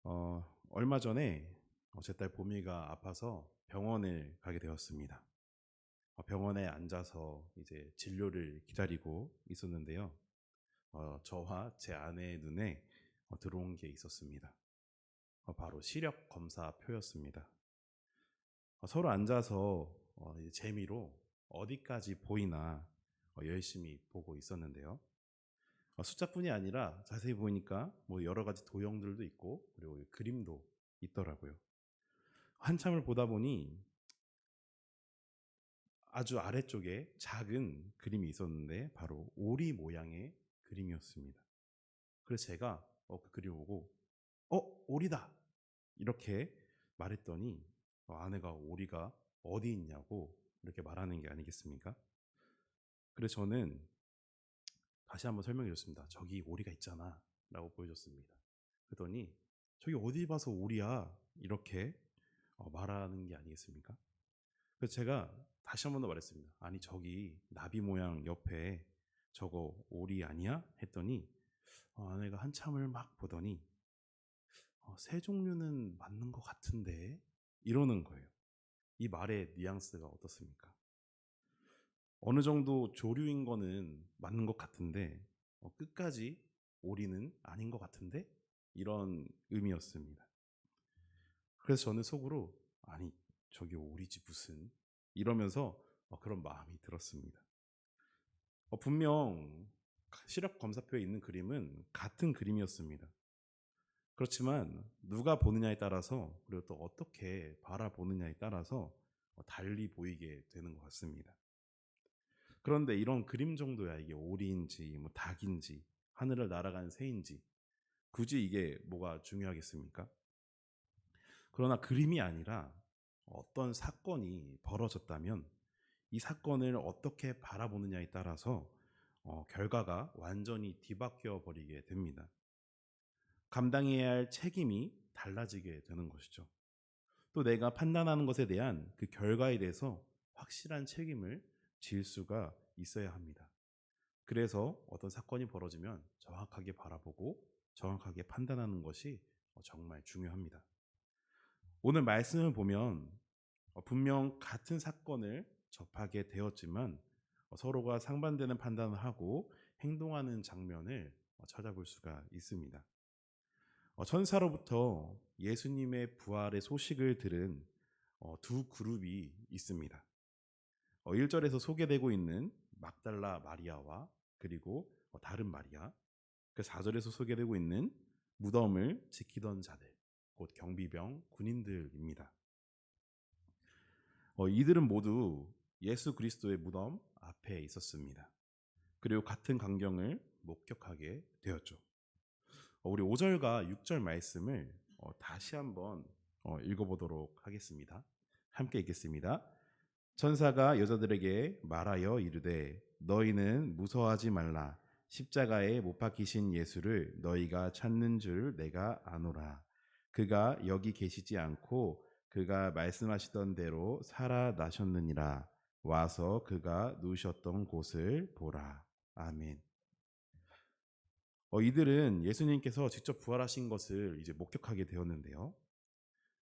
얼마 전에 제 딸 보미가 아파서 병원을 가게 되었습니다. 병원에 앉아서 이제 진료를 기다리고 있었는데요. 저와 제 아내의 눈에 들어온 게 있었습니다. 바로 시력 검사표였습니다. 서로 앉아서 이제 재미로 어디까지 보이나 열심히 보고 있었는데요. 숫자뿐이 아니라 자세히 보니까 뭐 여러 가지 도형들도 있고 그리고 그림도 있더라고요. 한참을 보다 보니 아주 아래쪽에 작은 그림이 있었는데 바로 오리 모양의 그림이었습니다. 그래서 제가 그 그림 보고 오리다 이렇게 말했더니 아내가 오리가 어디 있냐고 이렇게 말하는 게 아니겠습니까? 그래서 저는 다시 한번 설명해 줬습니다. 저기 오리가 있잖아 라고 보여줬습니다. 그러더니 저기 어디 봐서 오리야 이렇게 말하는 게 아니겠습니까? 그래서 제가 다시 한 번 더 말했습니다. 아니 저기 나비 모양 옆에 저거 오리 아니야? 했더니 아내가 한참을 막 보더니 새 종류는 맞는 것 같은데 이러는 거예요. 이 말의 뉘앙스가 어떻습니까? 어느 정도 조류인 거는 맞는 것 같은데 끝까지 오리는 아닌 것 같은데 이런 의미였습니다. 그래서 저는 속으로 아니 저기 오리지 무슨 이러면서 그런 마음이 들었습니다. 분명 시력 검사표에 있는 그림은 같은 그림이었습니다. 그렇지만 누가 보느냐에 따라서 그리고 또 어떻게 바라보느냐에 따라서 달리 보이게 되는 것 같습니다. 그런데 이런 그림 정도야 이게 오리인지 뭐 닭인지 하늘을 날아간 새인지 굳이 이게 뭐가 중요하겠습니까? 그러나 그림이 아니라 어떤 사건이 벌어졌다면 이 사건을 어떻게 바라보느냐에 따라서 결과가 완전히 뒤바뀌어 버리게 됩니다. 감당해야 할 책임이 달라지게 되는 것이죠. 또 내가 판단하는 것에 대한 그 결과에 대해서 확실한 책임을 질 수가 있어야 합니다. 그래서 어떤 사건이 벌어지면 정확하게 바라보고 정확하게 판단하는 것이 정말 중요합니다. 오늘 말씀을 보면 분명 같은 사건을 접하게 되었지만 서로가 상반되는 판단을 하고 행동하는 장면을 찾아볼 수가 있습니다. 천사로부터 예수님의 부활의 소식을 들은 두 그룹이 있습니다. 1절에서 소개되고 있는 막달라 마리아와 그리고 다른 마리아, 그 4절에서 소개되고 있는 무덤을 지키던 자들, 곧 경비병 군인들입니다. 이들은 모두 예수 그리스도의 무덤 앞에 있었습니다. 그리고 같은 광경을 목격하게 되었죠. 우리 5절과 6절 말씀을 다시 한번 읽어보도록 하겠습니다. 함께 읽겠습니다. 천사가 여자들에게 말하여 이르되 너희는 무서워하지 말라. 십자가에 못 박히신 예수를 너희가 찾는 줄 내가 아노라. 그가 여기 계시지 않고 그가 말씀하시던 대로 살아나셨느니라. 와서 그가 누우셨던 곳을 보라. 아멘. 이들은 예수님께서 직접 부활하신 것을 이제 목격하게 되었는데요.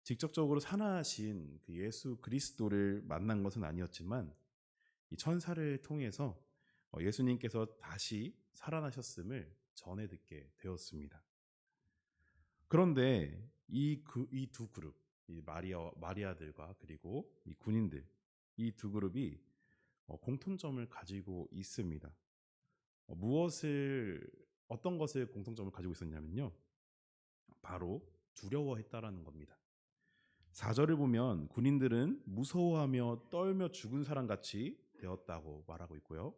직접적으로 산하신 그 예수 그리스도를 만난 것은 아니었지만 이 천사를 통해서 예수님께서 다시 살아나셨음을 전해 듣게 되었습니다. 그런데 이 두 그룹, 이 마리아들과 그리고 이 군인들, 이 두 그룹이 공통점을 가지고 있습니다. 어떤 것을 공통점을 가지고 있었냐면요. 바로 두려워했다라는 겁니다. 4절을 보면 군인들은 무서워하며 떨며 죽은 사람 같이 되었다고 말하고 있고요.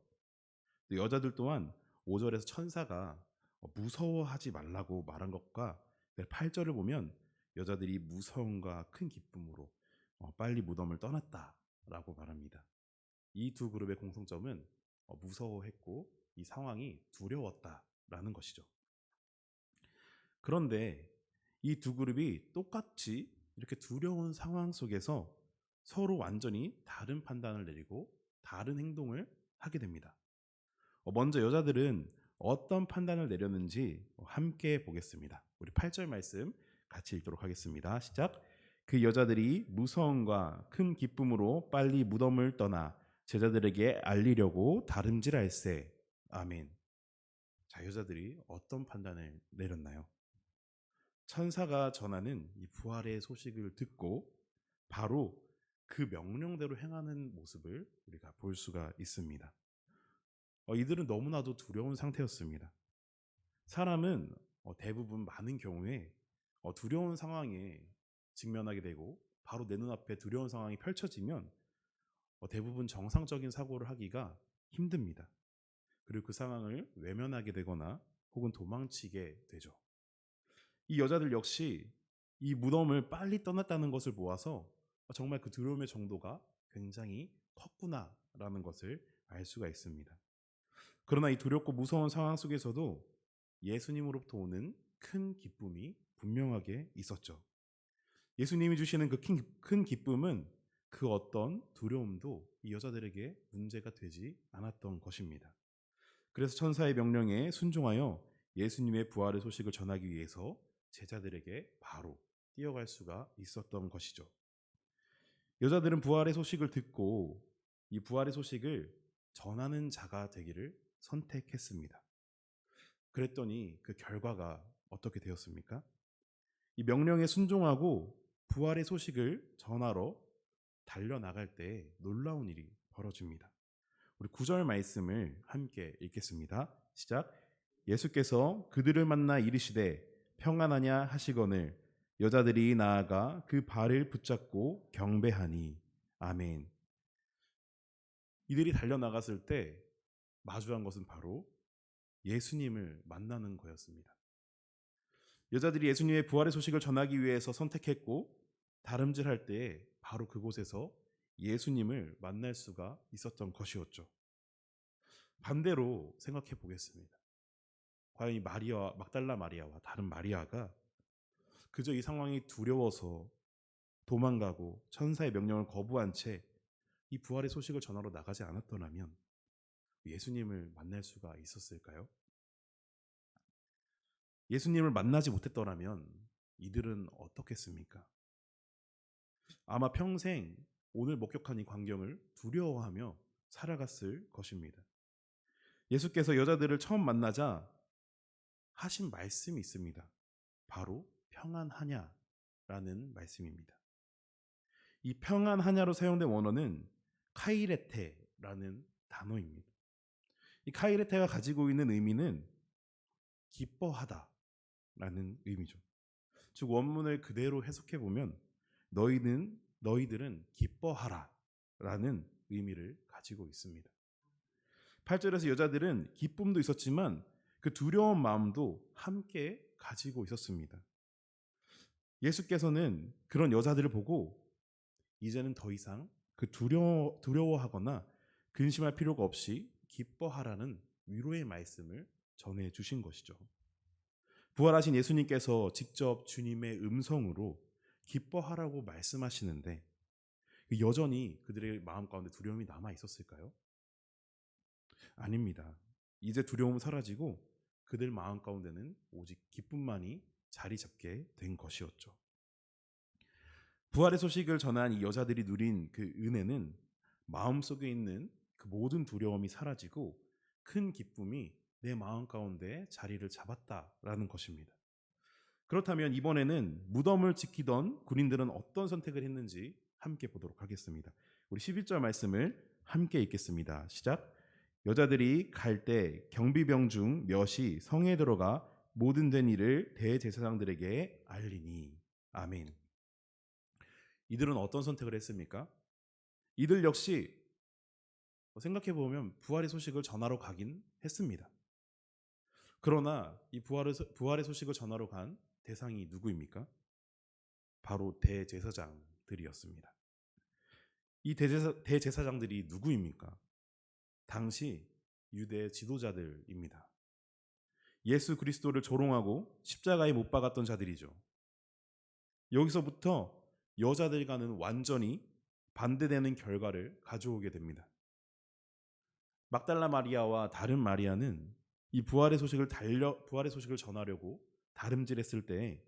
여자들 또한 5절에서 천사가 무서워하지 말라고 말한 것과 8절을 보면 여자들이 무서움과 큰 기쁨으로 빨리 무덤을 떠났다라고 말합니다. 이 두 그룹의 공통점은 무서워했고 이 상황이 두려웠다라는 것이죠. 그런데 이 두 그룹이 똑같이 이렇게 두려운 상황 속에서 서로 완전히 다른 판단을 내리고 다른 행동을 하게 됩니다. 먼저 여자들은 어떤 판단을 내렸는지 함께 보겠습니다. 우리 8절 말씀 같이 읽도록 하겠습니다. 시작. 그 여자들이 무서움과 큰 기쁨으로 빨리 무덤을 떠나 제자들에게 알리려고 다름질할세. 아멘. 자, 여자들이 어떤 판단을 내렸나요? 천사가 전하는 이 부활의 소식을 듣고 바로 그 명령대로 행하는 모습을 우리가 볼 수가 있습니다. 이들은 너무나도 두려운 상태였습니다. 사람은 대부분 많은 경우에 두려운 상황에 직면하게 되고 바로 내 눈앞에 두려운 상황이 펼쳐지면 대부분 정상적인 사고를 하기가 힘듭니다. 그리고 그 상황을 외면하게 되거나 혹은 도망치게 되죠. 이 여자들 역시 이 무덤을 빨리 떠났다는 것을 보아서 정말 그 두려움의 정도가 굉장히 컸구나라는 것을 알 수가 있습니다. 그러나 이 두렵고 무서운 상황 속에서도 예수님으로부터 오는 큰 기쁨이 분명하게 있었죠. 예수님이 주시는 그 큰 기쁨은 그 어떤 두려움도 이 여자들에게 문제가 되지 않았던 것입니다. 그래서 천사의 명령에 순종하여 예수님의 부활의 소식을 전하기 위해서 제자들에게 바로 뛰어갈 수가 있었던 것이죠. 여자들은 부활의 소식을 듣고 이 부활의 소식을 전하는 자가 되기를 선택했습니다. 그랬더니 그 결과가 어떻게 되었습니까? 이 명령에 순종하고 부활의 소식을 전하러 달려나갈 때 놀라운 일이 벌어집니다. 우리 9절 말씀을 함께 읽겠습니다. 시작. 예수께서 그들을 만나 이르시되 평안하냐 하시거늘 여자들이 나아가 그 발을 붙잡고 경배하니. 아멘. 이들이 달려나갔을 때 마주한 것은 바로 예수님을 만나는 거였습니다. 여자들이 예수님의 부활의 소식을 전하기 위해서 선택했고 다름질할 때에 바로 그곳에서 예수님을 만날 수가 있었던 것이었죠. 반대로 생각해 보겠습니다. 과연 이 마리아, 막달라 마리아와 다른 마리아가 그저 이 상황이 두려워서 도망가고 천사의 명령을 거부한 채 이 부활의 소식을 전하러 나가지 않았더라면 예수님을 만날 수가 있었을까요? 예수님을 만나지 못했더라면 이들은 어떻겠습니까? 아마 평생 오늘 목격한 이 광경을 두려워하며 살아갔을 것입니다. 예수께서 여자들을 처음 만나자 하신 말씀이 있습니다. 바로 평안하냐라는 말씀입니다. 이 평안하냐로 사용된 원어는 카이레테라는 단어입니다. 이 카이레테가 가지고 있는 의미는 기뻐하다라는 의미죠. 즉 원문을 그대로 해석해 보면 너희들은 기뻐하라라는 의미를 가지고 있습니다. 8절에서 여자들은 기쁨도 있었지만 그 두려운 마음도 함께 가지고 있었습니다. 예수께서는 그런 여자들을 보고 이제는 더 이상 그 두려워하거나 근심할 필요가 없이 기뻐하라는 위로의 말씀을 전해 주신 것이죠. 부활하신 예수님께서 직접 주님의 음성으로 기뻐하라고 말씀하시는데 여전히 그들의 마음 가운데 두려움이 남아 있었을까요? 아닙니다. 이제 두려움은 사라지고 그들 마음 가운데는 오직 기쁨만이 자리 잡게 된 것이었죠. 부활의 소식을 전한 이 여자들이 누린 그 은혜는 마음속에 있는 그 모든 두려움이 사라지고 큰 기쁨이 내 마음 가운데 자리를 잡았다라는 것입니다. 그렇다면 이번에는 무덤을 지키던 군인들은 어떤 선택을 했는지 함께 보도록 하겠습니다. 우리 11절 말씀을 함께 읽겠습니다. 시작. 여자들이 갈 때 경비병 중 몇이 성에 들어가 모든 된 일을 대제사장들에게 알리니. 아멘. 이들은 어떤 선택을 했습니까? 이들 역시 생각해 보면 부활의 소식을 전하러 가긴 했습니다. 그러나 이 부활의 소식을 전하러 간 대상이 누구입니까? 바로 대제사장들이었습니다. 이 대제사장들이 누구입니까? 당시 유대 지도자들입니다. 예수 그리스도를 조롱하고 십자가에 못 박았던 자들이죠. 여기서부터 여자들과는 완전히 반대되는 결과를 가져오게 됩니다. 막달라 마리아와 다른 마리아는 이 부활의 소식을 전하려고 다름질했을 때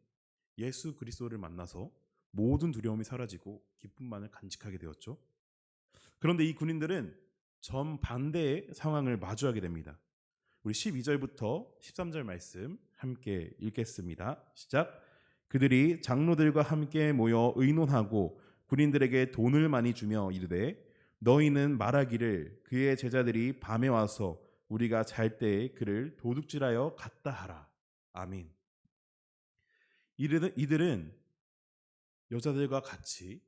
예수 그리스도를 만나서 모든 두려움이 사라지고 기쁨만을 간직하게 되었죠. 그런데 이 군인들은 정반대의 상황을 마주하게 됩니다. 우리 12절부터 13절 말씀 함께 읽겠습니다. 시작. 그들이 장로들과 함께 모여 의논하고 군인들에게 돈을 많이 주며 이르되 너희는 말하기를 그의 제자들이 밤에 와서 우리가 잘 때에 그를 도둑질하여 갔다 하라. 아멘. 이들은 여자들과 같이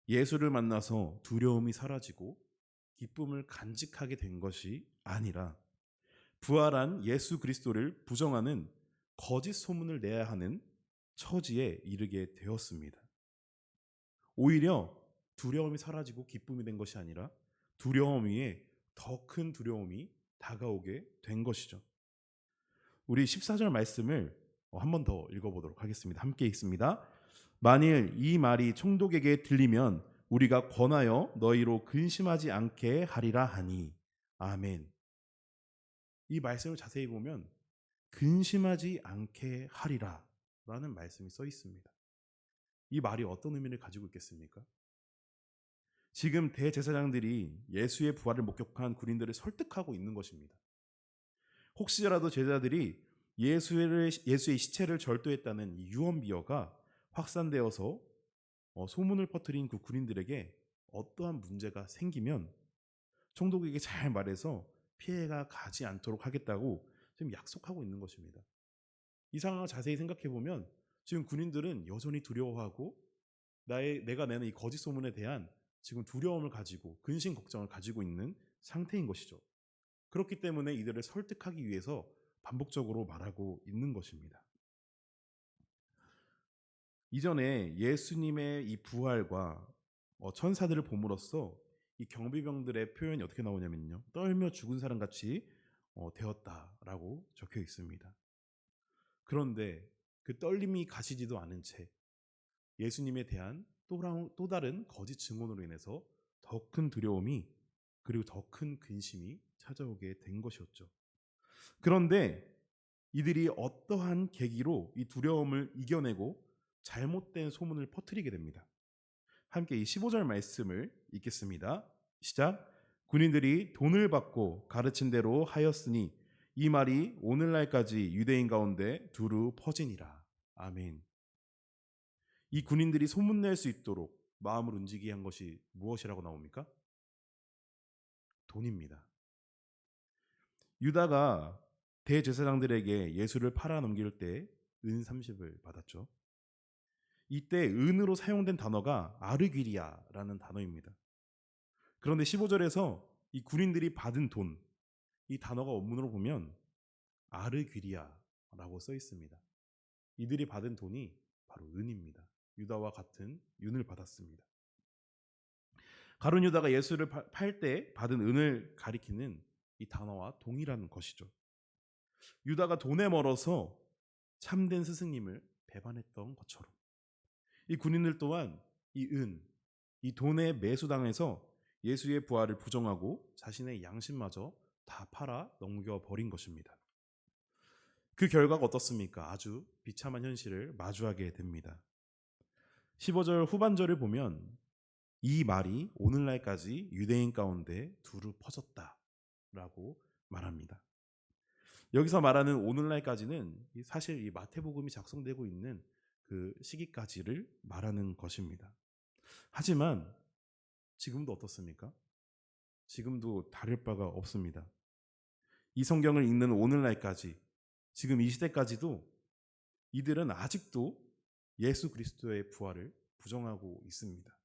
예수를 만나서 두려움이 사라지고 기쁨을 간직하게 된 것이 아니라 부활한 예수 그리스도를 부정하는 거짓 소문을 내야 하는 처지에 이르게 되었습니다. 오히려 두려움이 사라지고 기쁨이 된 것이 아니라 두려움 위에 더 큰 두려움이 다가오게 된 것이죠. 우리 14절 말씀을 한 번 더 읽어보도록 하겠습니다. 함께 읽습니다. 만일 이 말이 총독에게 들리면 우리가 권하여 너희로 근심하지 않게 하리라 하니. 아멘. 이 말씀을 자세히 보면 근심하지 않게 하리라 라는 말씀이 써 있습니다. 이 말이 어떤 의미를 가지고 있겠습니까? 지금 대제사장들이 예수의 부활을 목격한 군인들을 설득하고 있는 것입니다. 혹시라도 제자들이 예수의 시체를 절도했다는 이 유언비어가 확산되어서 소문을 퍼뜨린 그 군인들에게 어떠한 문제가 생기면 총독에게 잘 말해서 피해가 가지 않도록 하겠다고 지금 약속하고 있는 것입니다. 이 상황을 자세히 생각해 보면 지금 군인들은 여전히 두려워하고 내가 내는 이 거짓 소문에 대한 지금 두려움을 가지고 근심 걱정을 가지고 있는 상태인 것이죠. 그렇기 때문에 이들을 설득하기 위해서 반복적으로 말하고 있는 것입니다. 이전에 예수님의 이 부활과 천사들을 봄으로써 이 경비병들의 표현이 어떻게 나오냐면요. 떨며 죽은 사람 같이 되었다라고 적혀 있습니다. 그런데 그 떨림이 가시지도 않은 채 예수님에 대한 또 다른 거짓 증언으로 인해서 더 큰 두려움이 그리고 더 큰 근심이 찾아오게 된 것이었죠. 그런데 이들이 어떠한 계기로 이 두려움을 이겨내고 잘못된 소문을 퍼뜨리게 됩니다. 함께 이 15절 말씀을 읽겠습니다. 시작. 군인들이 돈을 받고 가르친 대로 하였으니 이 말이 오늘날까지 유대인 가운데 두루 퍼지니라. 아멘. 이 군인들이 소문낼 수 있도록 마음을 움직이게 한 것이 무엇이라고 나옵니까? 돈입니다. 유다가 대제사장들에게 예수를 팔아 넘길 때 은 30을 받았죠. 이때 은으로 사용된 단어가 아르귀리아라는 단어입니다. 그런데 15절에서 이 군인들이 받은 돈, 이 단어가 원문으로 보면 아르귀리아라고 써 있습니다. 이들이 받은 돈이 바로 은입니다. 유다와 같은 은을 받았습니다. 가룟 유다가 예수를 팔 때 받은 은을 가리키는 이 단어와 동일한 것이죠. 유다가 돈에 멀어서 참된 스승님을 배반했던 것처럼 이 군인들 또한 이 돈에 매수당해서 예수의 부활을 부정하고 자신의 양심마저 다 팔아 넘겨버린 것입니다. 그 결과가 어떻습니까? 아주 비참한 현실을 마주하게 됩니다. 15절 후반절을 보면 이 말이 오늘날까지 유대인 가운데 두루 퍼졌다라고 말합니다. 여기서 말하는 오늘날까지는 사실 이 마태복음이 작성되고 있는 그 시기까지를 말하는 것입니다. 하지만 지금도 어떻습니까? 지금도 다를 바가 없습니다. 이 성경을 읽는 오늘날까지 지금 이 시대까지도 이들은 아직도 예수 그리스도의 부활을 부정하고 있습니다.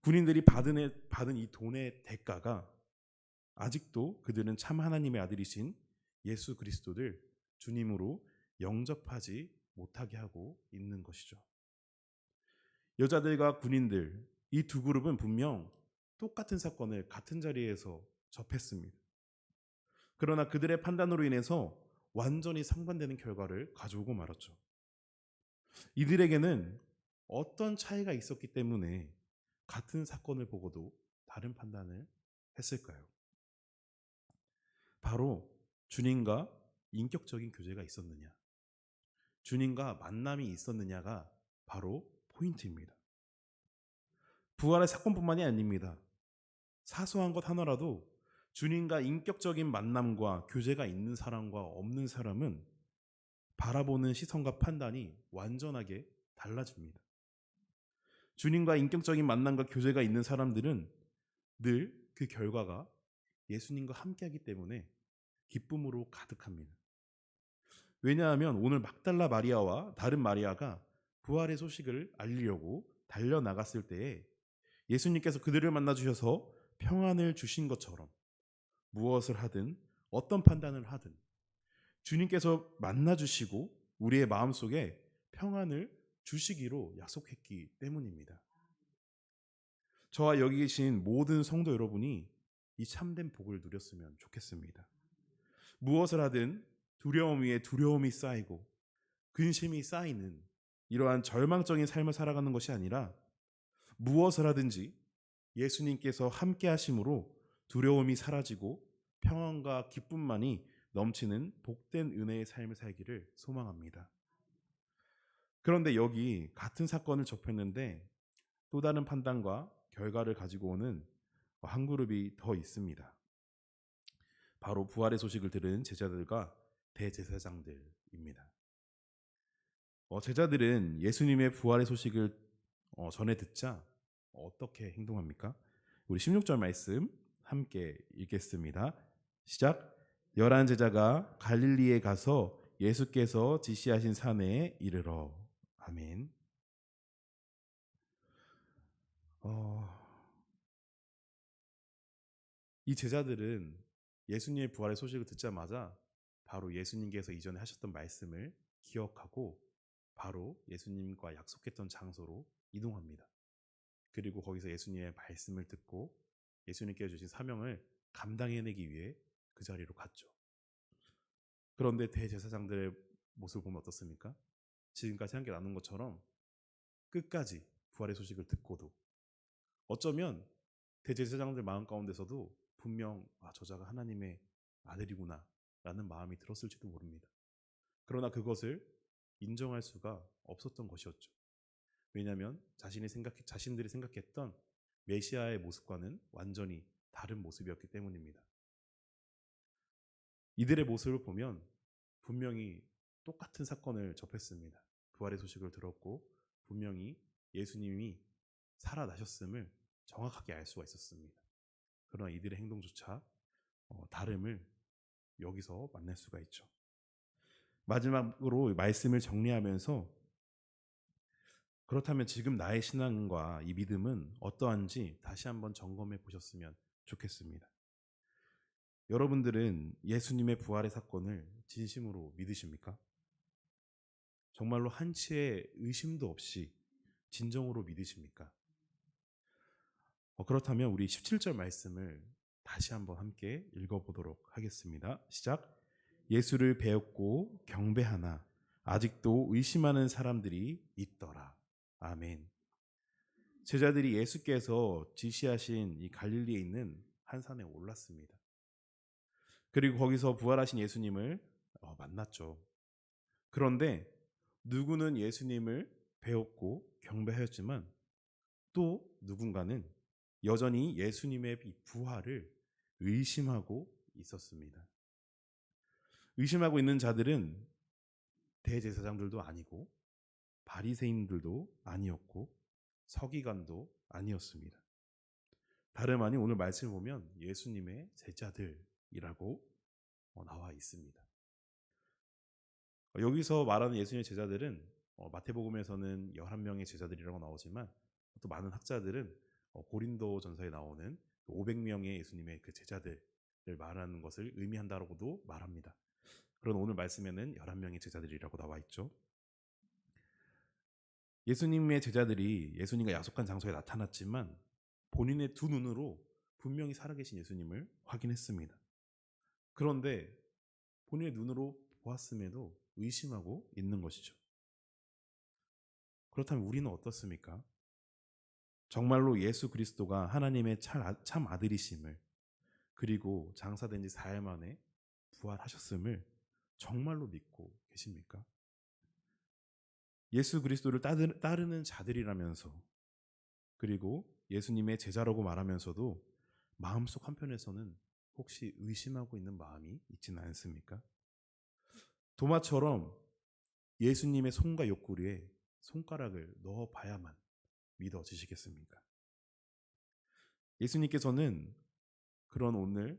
군인들이 받은 이 돈의 대가가 아직도 그들은 참 하나님의 아들이신 예수 그리스도를 주님으로 영접하지 못하게 하고 있는 것이죠. 여자들과 군인들 이 두 그룹은 분명 똑같은 사건을 같은 자리에서 접했습니다. 그러나 그들의 판단으로 인해서 완전히 상반되는 결과를 가져오고 말았죠. 이들에게는 어떤 차이가 있었기 때문에 같은 사건을 보고도 다른 판단을 했을까요? 바로 주님과 인격적인 교제가 있었느냐? 주님과 만남이 있었느냐가 바로 포인트입니다. 부활의 사건뿐만이 아닙니다. 사소한 것 하나라도 주님과 인격적인 만남과 교제가 있는 사람과 없는 사람은 바라보는 시선과 판단이 완전하게 달라집니다. 주님과 인격적인 만남과 교제가 있는 사람들은 늘 그 결과가 예수님과 함께하기 때문에 기쁨으로 가득합니다. 왜냐하면 오늘 막달라 마리아와 다른 마리아가 부활의 소식을 알리려고 달려나갔을 때에 예수님께서 그들을 만나 주셔서 평안을 주신 것처럼 무엇을 하든 어떤 판단을 하든 주님께서 만나 주시고 우리의 마음속에 평안을 주시기로 약속했기 때문입니다. 저와 여기 계신 모든 성도 여러분이 이 참된 복을 누렸으면 좋겠습니다. 무엇을 하든 두려움 위에 두려움이 쌓이고 근심이 쌓이는 이러한 절망적인 삶을 살아가는 것이 아니라 무엇을 하든지 예수님께서 함께 하심으로 두려움이 사라지고 평안과 기쁨만이 넘치는 복된 은혜의 삶을 살기를 소망합니다. 그런데 여기 같은 사건을 접했는데 또 다른 판단과 결과를 가지고 오는 한 그룹이 더 있습니다. 바로 부활의 소식을 들은 제자들과 대제사장들입니다. 제자들은 예수님의 부활의 소식을 전해 듣자 어떻게 행동합니까? 우리 16절 말씀 함께 읽겠습니다. 시작. 11 제자가 갈릴리에 가서 예수께서 지시하신 산에 이르러. 아멘. 이 제자들은 예수님의 부활의 소식을 듣자마자 바로 예수님께서 이전에 하셨던 말씀을 기억하고 바로 예수님과 약속했던 장소로 이동합니다. 그리고 거기서 예수님의 말씀을 듣고 예수님께서 주신 사명을 감당해내기 위해 그 자리로 갔죠. 그런데 대제사장들의 모습을 보면 어떻습니까? 지금까지 함께 나눈 것처럼 끝까지 부활의 소식을 듣고도 어쩌면 대제사장들 마음 가운데서도 분명 저자가 하나님의 아들이구나 라는 마음이 들었을지도 모릅니다. 그러나 그것을 인정할 수가 없었던 것이었죠. 왜냐하면 자신들이 생각했던 메시아의 모습과는 완전히 다른 모습이었기 때문입니다. 이들의 모습을 보면 분명히 똑같은 사건을 접했습니다. 부활의 소식을 들었고 분명히 예수님이 살아나셨음을 정확하게 알 수가 있었습니다. 그러나 이들의 행동조차 다름을 여기서 만날 수가 있죠. 마지막으로 말씀을 정리하면서 그렇다면 지금 나의 신앙과 이 믿음은 어떠한지 다시 한번 점검해 보셨으면 좋겠습니다. 여러분들은 예수님의 부활의 사건을 진심으로 믿으십니까? 정말로 한치의 의심도 없이 진정으로 믿으십니까? 그렇다면 우리 17절 말씀을 다시 한번 함께 읽어보도록 하겠습니다. 시작. 예수를 배웠고 경배하나 아직도 의심하는 사람들이 있더라. 아멘. 제자들이 예수께서 지시하신 이 갈릴리에 있는 한 산에 올랐습니다. 그리고 거기서 부활하신 예수님을 만났죠. 그런데 누구는 예수님을 배웠고 경배하였지만 또 누군가는 여전히 예수님의 부활을 의심하고 있었습니다. 의심하고 있는 자들은 대제사장들도 아니고 바리새인들도 아니었고 서기관도 아니었습니다. 다름 아닌 오늘 말씀을 보면 예수님의 제자들이라고 나와 있습니다. 여기서 말하는 예수님의 제자들은 마태복음에서는 11명의 제자들이라고 나오지만 또 많은 학자들은 고린도전서에 나오는 500명의 예수님의 그 제자들을 말하는 것을 의미한다고도 말합니다. 그런 오늘 말씀에는 11명의 제자들이라고 나와 있죠. 예수님의 제자들이 예수님과 약속한 장소에 나타났지만 본인의 두 눈으로 분명히 살아계신 예수님을 확인했습니다. 그런데 본인의 눈으로 보았음에도 의심하고 있는 것이죠. 그렇다면 우리는 어떻습니까? 정말로 예수 그리스도가 하나님의 참 아들이심을 그리고 장사된 지 4일 만에 부활하셨음을 정말로 믿고 계십니까? 예수 그리스도를 따르는 자들이라면서, 그리고 예수님의 제자라고 말하면서도 마음속 한편에서는 혹시 의심하고 있는 마음이 있지는 않습니까? 도마처럼 예수님의 손과 옆구리에 손가락을 넣어봐야만 믿어지시겠습니까? 예수님께서는 그런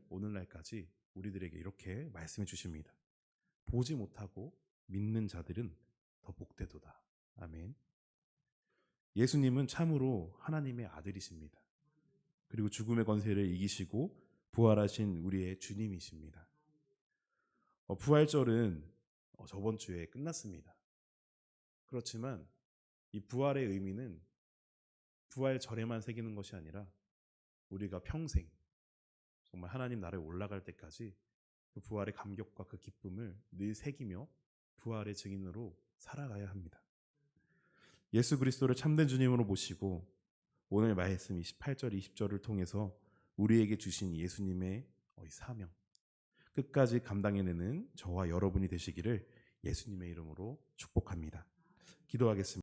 오늘날까지 우리들에게 이렇게 말씀해 주십니다. 보지 못하고 믿는 자들은 더 복되도다. 아멘. 예수님은 참으로 하나님의 아들이십니다. 그리고 죽음의 권세를 이기시고 부활하신 우리의 주님이십니다. 부활절은 저번 주에 끝났습니다. 그렇지만 이 부활의 의미는 부활절에만 새기는 것이 아니라 우리가 평생 정말 하나님 나라에 올라갈 때까지 그 부활의 감격과 그 기쁨을 늘 새기며 부활의 증인으로 살아가야 합니다. 예수 그리스도를 참된 주님으로 모시고 오늘 말씀 28절 20절을 통해서 우리에게 주신 예수님의 사명 끝까지 감당해내는 저와 여러분이 되시기를 예수님의 이름으로 축복합니다. 기도하겠습니다.